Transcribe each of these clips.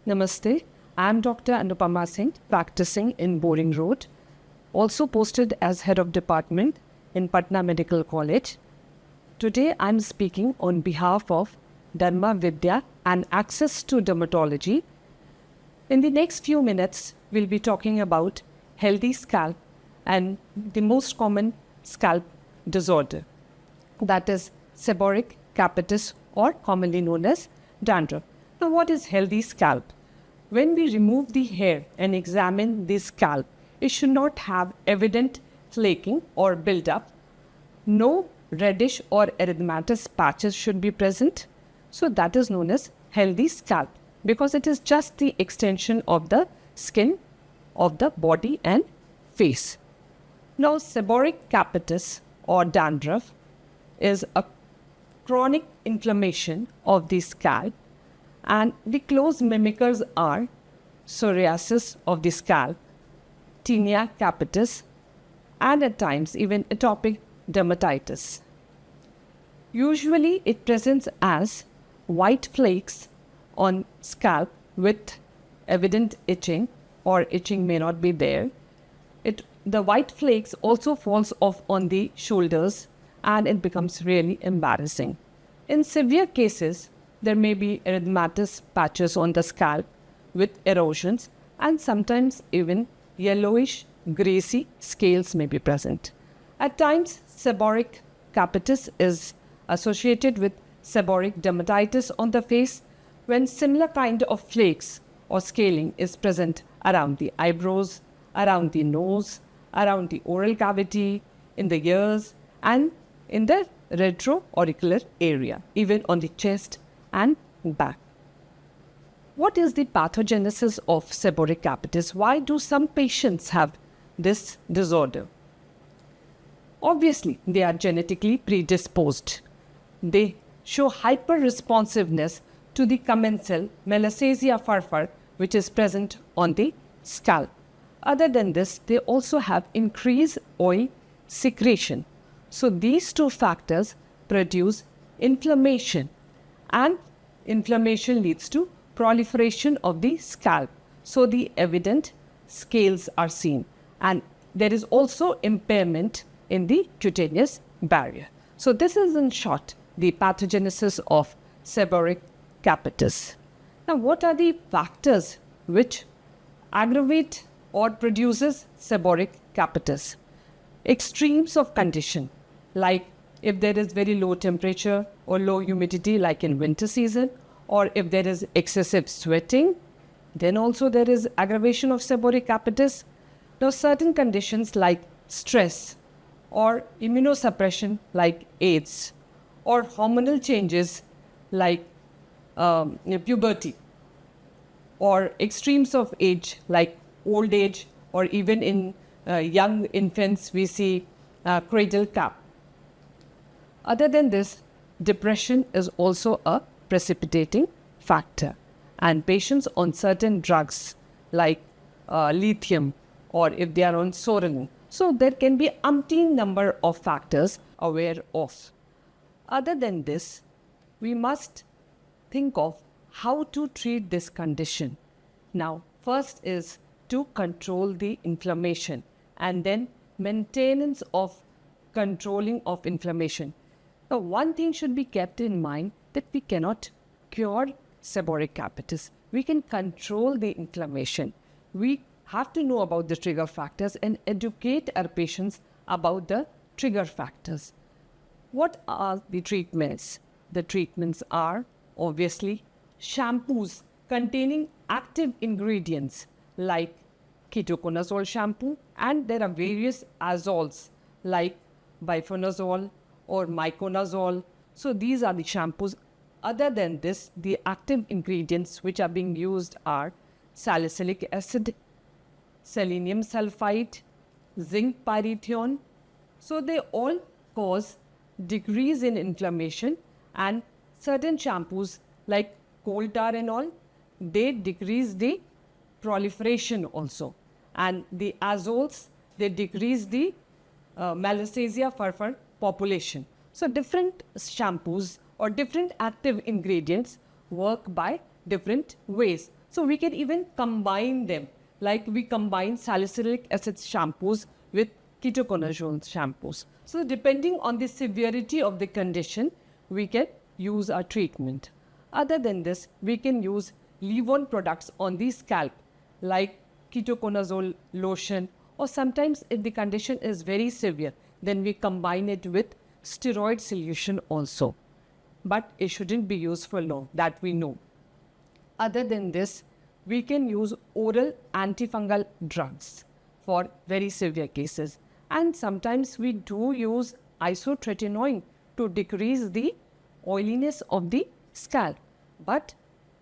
Namaste. I am Dr. Anupama Singh, practicing in Boring Road, also posted as Head of Department in Patna Medical College. Today I am speaking on behalf of Dharma Vidya and Access to Dermatology. In the next few minutes, we'll be talking about healthy scalp and the most common scalp disorder, that is seborrheic capitis, or commonly known as dandruff. Now, what is healthy scalp? When we remove the hair and examine the scalp, it should not have evident flaking or build-up. No reddish or erythematous patches should be present. So that is known as healthy scalp, because it is just the extension of the skin of the body and face. Now, seborrheic capitis or dandruff is a chronic inflammation of the scalp, and the close mimickers are psoriasis of the scalp, tinea capitis, and at times even atopic dermatitis. Usually it presents as white flakes on scalp with evident itching, or itching may not be there. The white flakes also falls off on the shoulders and it becomes really embarrassing. In severe cases, there may be erythematous patches on the scalp with erosions, and sometimes even yellowish, greasy scales may be present. At times, seborrheic capitis is associated with seborrheic dermatitis on the face, when similar kind of flakes or scaling is present around the eyebrows, around the nose, around the oral cavity, in the ears, and in the retroauricular area, even on the chest and back. What is the pathogenesis of seborrheic capitis? Why do some patients have this disorder? Obviously, they are genetically predisposed. They show hyper-responsiveness to the commensal Malassezia furfur, which is present on the scalp. Other than this, they also have increased oil secretion. So these two factors produce inflammation, and inflammation leads to proliferation of the scalp. So the evident scales are seen, and there is also impairment in the cutaneous barrier. So this is in short the pathogenesis of seborrheic capitis. Now, what are the factors which aggravate or produces seborrheic capitis? Extremes of condition, like if there is very low temperature or low humidity like in winter season, or if there is excessive sweating, then also there is aggravation of seborrheic capitis. Now, certain conditions like stress or immunosuppression like AIDS, or hormonal changes like puberty, or extremes of age like old age, or even in young infants we see cradle cap. Other than this, depression is also a precipitating factor, and patients on certain drugs like lithium, or if they are on Sorelin. So there can be umpteen number of factors aware of. Other than this, we must think of how to treat this condition. Now, first is to control the inflammation, and then maintenance of controlling of inflammation. Now, one thing should be kept in mind, that we cannot cure seborrheic capitis. We can control the inflammation. We have to know about the trigger factors and educate our patients about the trigger factors. What are the treatments? The treatments are obviously shampoos containing active ingredients like ketoconazole shampoo, and there are various azoles like bifonazole or miconazole. So these are the shampoos. Other than this, the active ingredients which are being used are salicylic acid, selenium sulfite, zinc pyrithione. So they all cause decrease in inflammation, and certain shampoos like coal tar and all, they decrease the proliferation also, and the azoles, they decrease the Malassezia furfur population. So different shampoos or different active ingredients work by different ways. So we can even combine them, like we combine salicylic acid shampoos with ketoconazole shampoos. So depending on the severity of the condition, we can use a treatment. Other than this, we can use leave-on products on the scalp, like ketoconazole lotion, or sometimes if the condition is very severe, then we combine it with steroid solution also. But it shouldn't be used for long, that we know. Other than this, we can use oral antifungal drugs for very severe cases. And sometimes we do use isotretinoin to decrease the oiliness of the scalp. But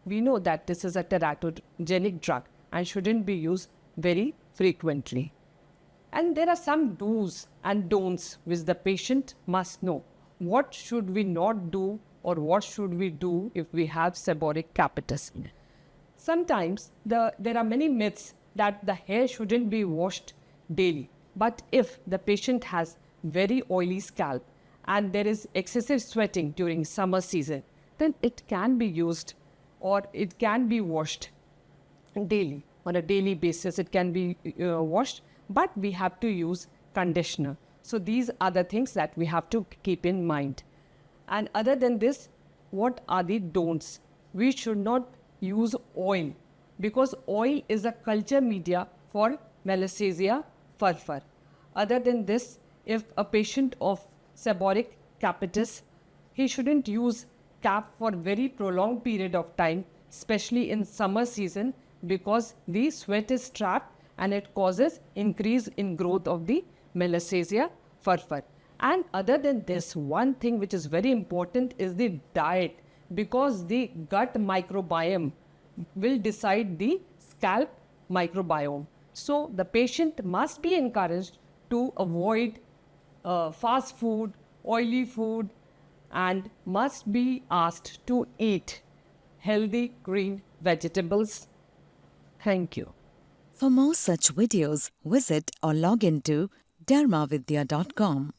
we know that this is a teratogenic drug and shouldn't be used very frequently. And there are some do's and don'ts which the patient must know. What should we not do, or what should we do if we have seborrheic capitis? Sometimes there are many myths that the hair shouldn't be washed daily. But if the patient has very oily scalp and there is excessive sweating during summer season, then it can be used, or it can be washed daily. On a daily basis, it can be washed, but we have to use conditioner. So these are the things that we have to keep in mind. And other than this, what are the don'ts? We should not use oil, because oil is a culture media for Malassezia furfur. Other than this, if a patient of seborrheic capitis, he shouldn't use cap for very prolonged period of time, especially in summer season, because the sweat is trapped and it causes increase in growth of the Malassezia furfur. And other than this, one thing which is very important is the diet, because the gut microbiome will decide the scalp microbiome. So the patient must be encouraged to avoid fast food, oily food, and must be asked to eat healthy green vegetables. Thank you. For more such videos, visit or log into dharmavidya.com.